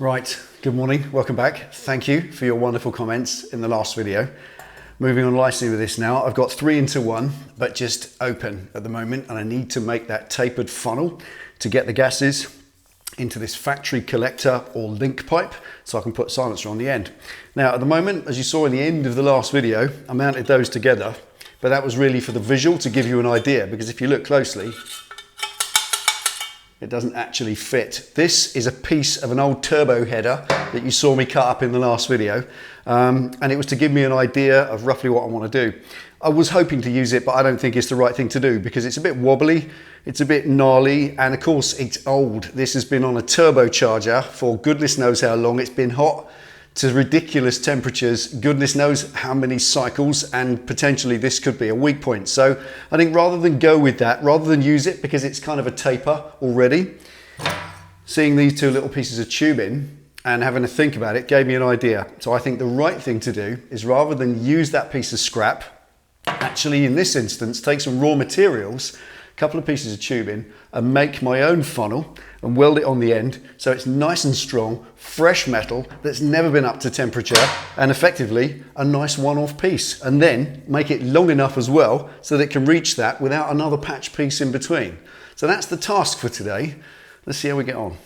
Right, good morning, welcome back. Thank you for your wonderful comments in the last video. Moving on nicely with this now. I've got 3 into 1, but just open at the moment, and I need to make that tapered funnel to get the gases into this factory collector or link pipe so I can put silencer on the end. Now at the moment, as you saw in the end of the last video, I mounted those together, but that was really for the visual to give you an idea, because if you look closely, it doesn't actually fit. This is a piece of an old turbo header that you saw me cut up in the last video, and it was to give me an idea of roughly what I want to do. I was hoping to use it, but I don't think it's the right thing to do because it's a bit wobbly, it's a bit gnarly, and of course it's old. This has been on a turbocharger for goodness knows how long. It's been hot to ridiculous temperatures, goodness knows how many cycles, and potentially this could be a weak point. So I think rather than go with that, rather than use it because it's kind of a taper already, seeing these 2 little pieces of tubing and having to think about it gave me an idea. So I think the right thing to do is, rather than use that piece of scrap, actually in this instance take some raw materials, a couple of pieces of tubing, and make my own funnel and weld it on the end so it's nice and strong, fresh metal that's never been up to temperature, and effectively a nice one-off piece, and then make it long enough as well so that it can reach that without another patch piece in between. So that's the task for today. Let's see how we get on.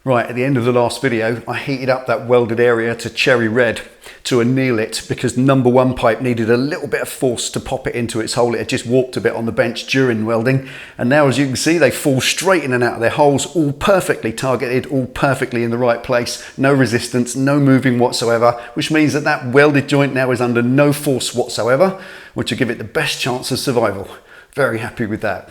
Right, at the end of the last video, I heated up that welded area to cherry red to anneal it because number one pipe needed a little bit of force to pop it into its hole. It had just warped a bit on the bench during welding. And now, as you can see, they fall straight in and out of their holes, all perfectly targeted, all perfectly in the right place. No resistance, no moving whatsoever, which means that that welded joint now is under no force whatsoever, which will give it the best chance of survival. Very happy with that.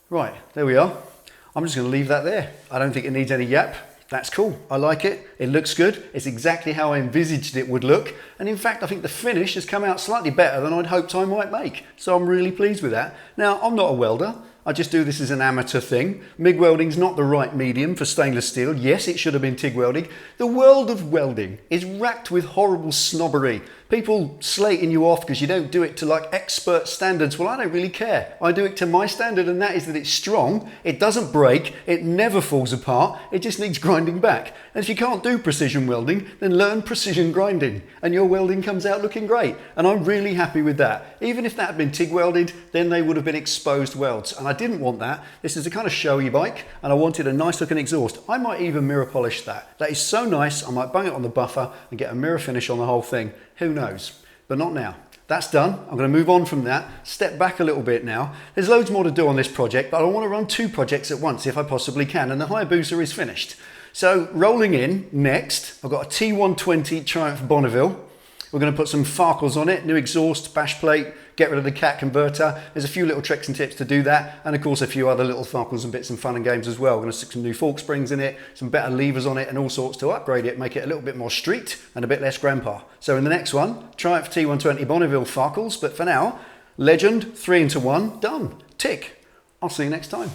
Right, there we are. I'm just going to leave that there. I don't think it needs any yap. That's cool. I like it. It looks good. It's exactly how I envisaged it would look. And in fact, I think the finish has come out slightly better than I'd hoped I might make. So I'm really pleased with that. Now, I'm not a welder. I just do this as an amateur thing. MIG welding's not the right medium for stainless steel. Yes, it should have been TIG welding. The world of welding is racked with horrible snobbery. People slating you off because you don't do it to like expert standards. Well, I don't really care. I do it to my standard, and that is that it's strong, it doesn't break, it never falls apart, it just needs grinding back. And if you can't do precision welding, then learn precision grinding and your welding comes out looking great. And I'm really happy with that. Even if that had been TIG welded, then they would have been exposed welds. And I didn't want that. This is a kind of showy bike and I wanted a nice looking exhaust. I might even mirror polish that. That is so nice, I might bang it on the buffer and get a mirror finish on the whole thing. Who knows? But not now. That's done. I'm going to move on from that, step back a little bit now. There's loads more to do on this project, but I want to run two projects at once if I possibly can, and the Hayabusa is finished. So rolling in next, I've got a T120 Triumph Bonneville. We're going to put some Farkles on it, new exhaust, bash plate, get rid of the cat converter. There's a few little tricks and tips to do that, and of course a few other little Farkles and bits and fun and games as well. We're going to stick some new fork springs in it, some better levers on it and all sorts to upgrade it, make it a little bit more street and a bit less grandpa. So in the next one, Triumph T120 Bonneville Farkles, but for now, Legend 3-in-1, done, tick. I'll see you next time.